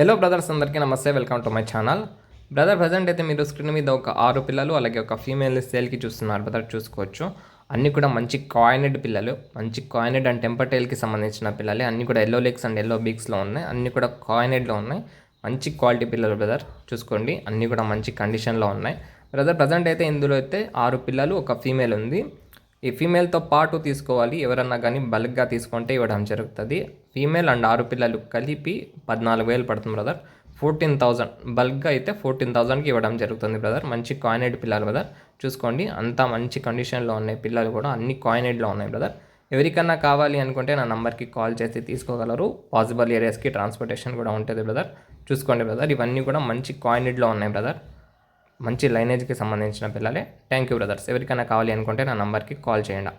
Hello brothers, అందరికీ నమస్తే. Welcome to my channel. Brother, present అయితే మీరు స్క్రీన్ మీద ఒక 6 పిల్లలు అలాగే ఒక ఫీమేల్ సేల్కి చూస్తున్నారు. బ్రదర్ చూసుకోవచ్చు, అన్నీ కూడా మంచి కాయినెడ్ పిల్లలు, మంచి కాయినెడ్ అండ్ టెంపర్ టైల్కి సంబంధించిన పిల్లలే. అన్నీ కూడా ఎల్లో లెగ్స్ అండ్ ఎల్లో బీక్స్లో ఉన్నాయి. అన్నీ కూడా కాయినెడ్లో ఉన్నాయి. మంచి క్వాలిటీ పిల్లలు బ్రదర్, చూసుకోండి. అన్నీ కూడా మంచి కండిషన్లో ఉన్నాయి బ్రదర్. ప్రజెంట్ అయితే ఇందులో అయితే 6 పిల్లలు, ఒక ఫీమేల్ ఉంది. ఈ ఫీమేల్తో పాటు తీసుకోవాలి, ఎవరన్నా కానీ బల్క్గా తీసుకుంటే ఇవ్వడం జరుగుతుంది. ఫీమేల్ అండ్ 6 పిల్లలు కలిపి 14,000 పడుతుంది బ్రదర్. 14,000 బల్క్గా అయితే 14,000కి ఇవ్వడం జరుగుతుంది బ్రదర్. మంచి కాయినెడ్ పిల్లలు బ్రదర్, చూసుకోండి. అంతా మంచి కండిషన్లో ఉన్నాయి పిల్లలు కూడా, అన్ని కాయినెడ్లో ఉన్నాయి బ్రదర్. ఎవరికన్నా కావాలి అనుకుంటే నా నంబర్కి కాల్ చేసి తీసుకోగలరు. పాసిబుల్ ఏరియాస్కి ట్రాన్స్పోర్టేషన్ కూడా ఉంటుంది బ్రదర్. చూసుకోండి బ్రదర్, ఇవన్నీ కూడా మంచి కాయినెడ్లో ఉన్నాయి బ్రదర్. మంచి లైనేజ్కి సంబంధించిన పిల్లలే. Thank you brothers. ఎవరికైనా కావాలి అనుకుంటే నా నంబర్కి కాల్ చేయండి.